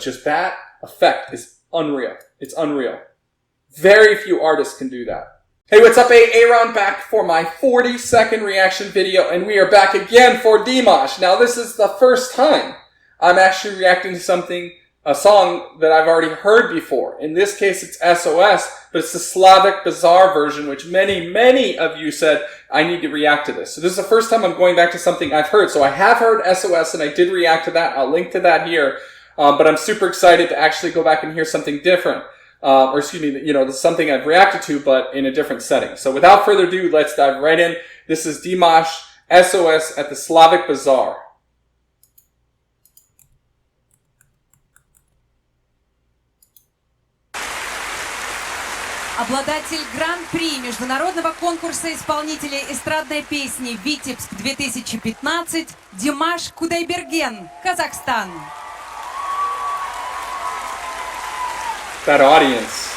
Just that effect is unreal. It's unreal. Very few artists can do that. Hey, what's up? A-Aron back for my 40-second reaction video, and we are back again for Dimash. Now, this is the first time I'm actually reacting to a song that I've already heard before. In this case, it's SOS, but it's the Slavic Bazaar version, which many of you said I need to react to this. So this is the first time I'm going back to something I've heard. So I have heard SOS, and I did react to that. I'll link to that here. But I'm super excited to actually go back and hear something different. Or excuse me, this is something I've reacted to, but in a different setting. So without further ado, let's dive right in. This is Dimash S.O.S. at the Slavic Bazaar. Обладатель гран-при международного конкурса исполнителей эстрадной песни «Витебск 2015» Димаш Кудайберген, Казахстан. That audience.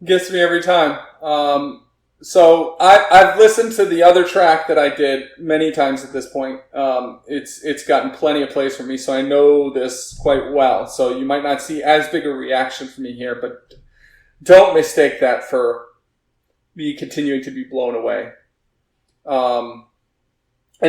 Gets me every time. So I've listened to the other track that I did many times at this point. It's gotten plenty of plays for me, so I know this quite well. So you might not see as big a reaction from me here, but don't mistake that for me continuing to be blown away. And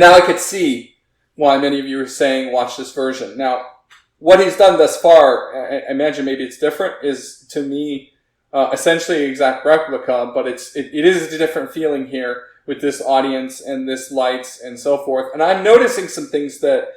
now I could see why many of you are saying watch this version. Now, what he's done thus far, I imagine maybe it's different, is to me essentially an exact replica, but it is a different feeling here with this audience and this lights and so forth. And I'm noticing some things that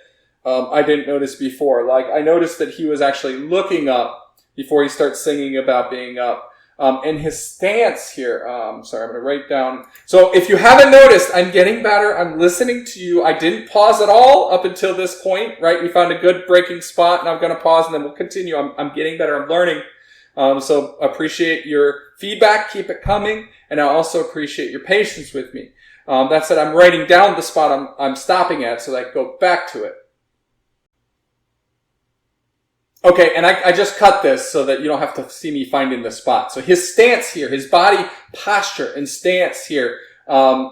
I didn't notice before. Like, I noticed that he was actually looking up before he starts singing about being up. And his stance here, sorry, I'm going to write down. So if you haven't noticed, I'm getting better. I'm listening to you. I didn't pause at all up until this point, right? We found a good breaking spot, and I'm going to pause, and then we'll continue. I'm getting better. I'm learning. So appreciate your feedback. Keep it coming. And I also appreciate your patience with me. That said, I'm writing down the spot I'm stopping at so that I can go back to it. Okay, and I just cut this so that you don't have to see me finding the spot. So his stance here, his body posture and stance here,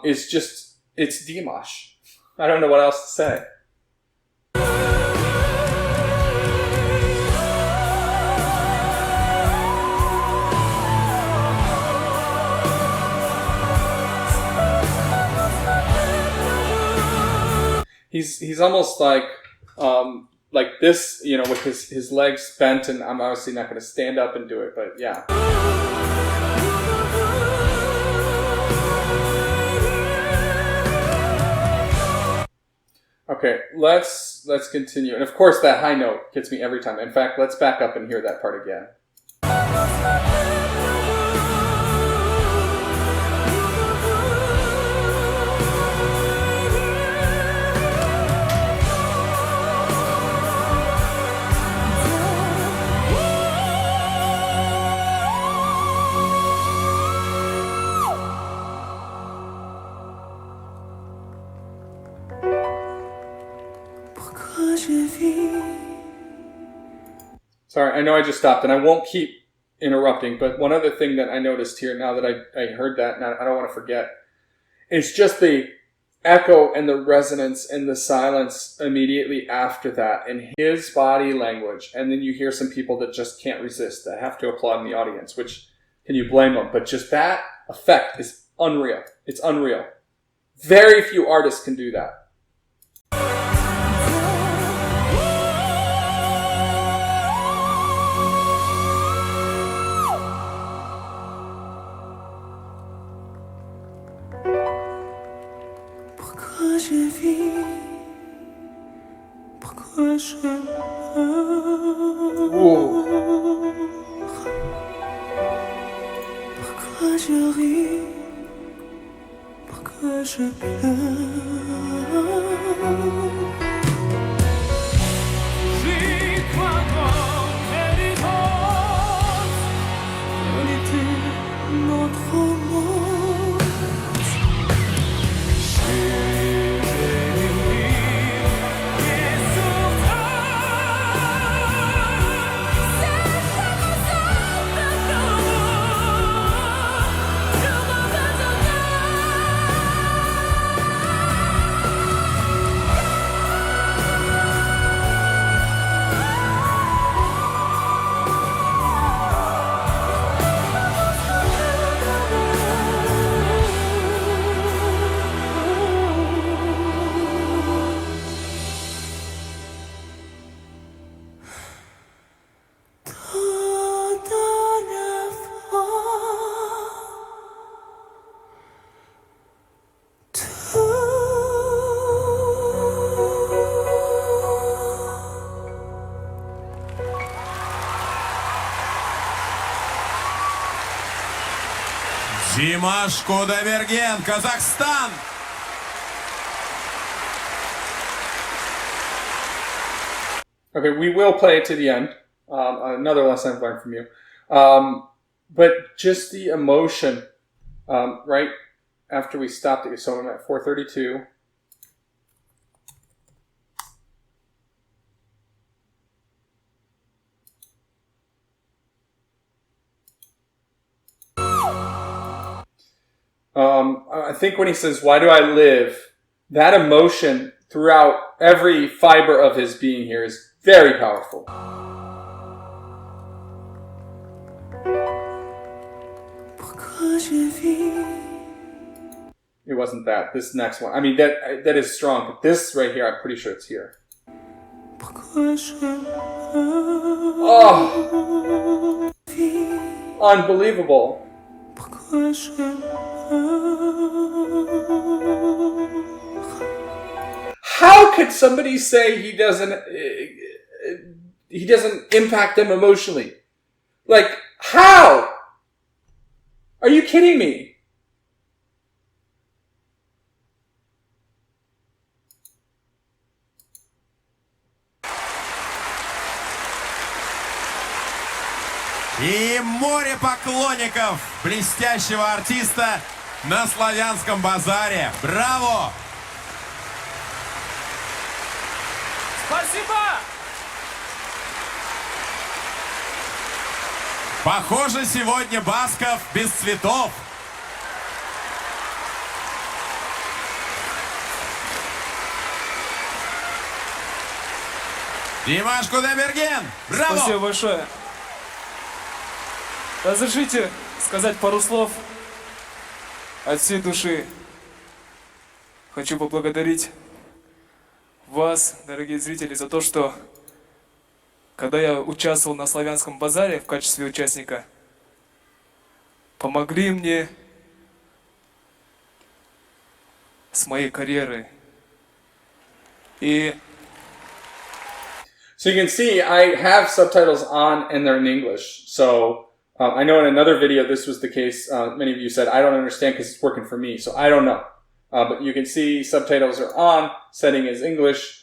is just, it's Dimash. I don't know what else to say. He's almost like this, you know, with his legs bent, and I'm obviously not going to stand up and do it, but yeah. Okay, let's continue. And of course that high note gets me every time. In fact, let's back up and hear that part again. Sorry, I know I just stopped, and I won't keep interrupting, but one other thing that I noticed here, now that I heard that, and I don't want to forget, is just the echo and the resonance and the silence immediately after that, in his body language. And then you hear some people that just can't resist, that have to applaud in the audience, which, can you blame them? But just that effect is unreal. It's unreal. Very few artists can do that. Dimash Kudaibergen, Kazakhstan. Okay, we will play it to the end. Another lesson I've learned from you. But just the emotion, right after we stopped it. So I'm at 432. I think when he says, "Why do I live?" that emotion throughout every fiber of his being here is very powerful. It wasn't that. This next one. I mean, that is strong, but this right here, I'm pretty sure it's here. Oh! Unbelievable. How could somebody say he doesn't impact them emotionally? Like, how? Are you kidding me? И море поклонников блестящего артиста на Славянском базаре. Браво! Спасибо! Похоже, сегодня Басков без цветов. Димаш Кудайберген, браво! Спасибо большое. Разрешите сказать пару слов от всей души. Хочу поблагодарить вас, дорогие зрители, за то, что когда я участвовал на Славянском базаре в качестве участника, помогли мне с моей карьерой. И So you can see I have subtitles on and they're in English. So I know in another video this was the case. Many of you said, I don't understand because it's working for me. So I don't know. But you can see subtitles are on, setting is English.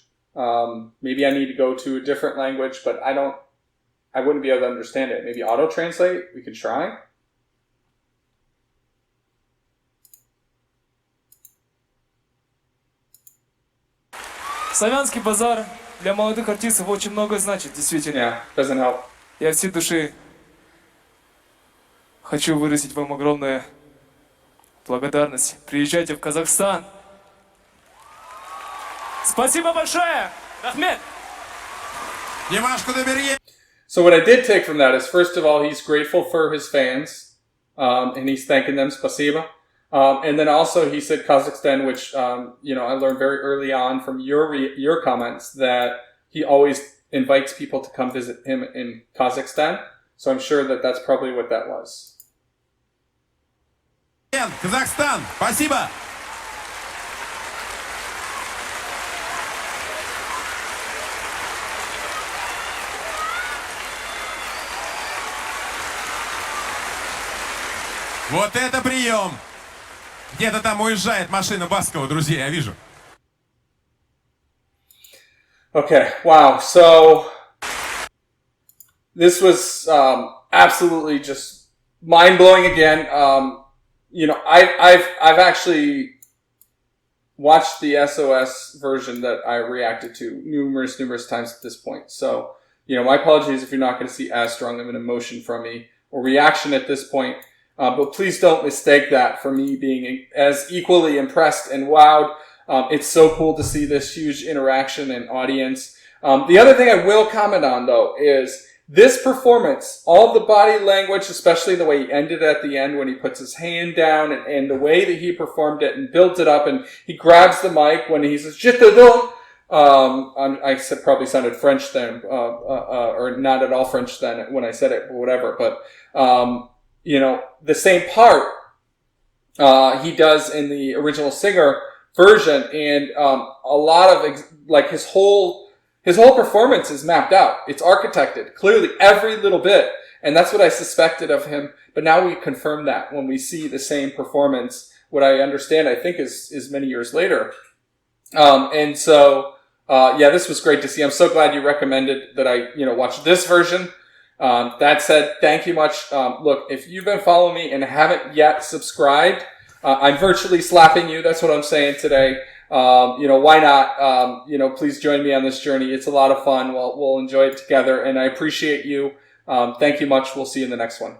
Maybe I need to go to a different language, but I wouldn't be able to understand it. Maybe auto-translate, we could try. Славянский базар для молодых артистов очень много значит, действительно. Yeah, doesn't help. Я от всей души хочу выразить вам огромную благодарность. Приезжайте в Казахстан. Спасибо большое, Ахмед! Димаш Кудайберген. So what I did take from that is, first of all, he's grateful for his fans, and he's thanking them, spasiba. And then also he said Kazakhstan, which, I learned very early on from your comments that he always invites people to come visit him in Kazakhstan. So I'm sure that that's probably what that was. Казахстан, спасибо! Вот это прием! Где-то там уезжает машина Баскова, друзья, я вижу. Okay, wow. So this was absolutely just mind-blowing again. I've actually watched the SOS version that I reacted to numerous times at this point. So, my apologies if you're not going to see as strong of an emotion from me or reaction at this point. But please don't mistake that for me being as equally impressed and wowed. It's so cool to see this huge interaction and audience. The other thing I will comment on, though, is this performance, all the body language, especially the way he ended at the end when he puts his hand down and the way that he performed it and builds it up and he grabs the mic when he says, I said, probably sounded French then, or not at all French then when I said it, whatever. But, the same part he does in the original singer version, and a lot of his whole performance is mapped out. It's architected clearly, every little bit, and that's what I suspected of him. But now we confirm that when we see the same performance. What I understand, I think, is many years later. This was great to see. I'm so glad you recommended that I watch this version. That said, thank you much. Look, if you've been following me and haven't yet subscribed, I'm virtually slapping you. That's what I'm saying today. Why not? Please join me on this journey. It's a lot of fun. We'll enjoy it together, and I appreciate you. Thank you much. We'll see you in the next one.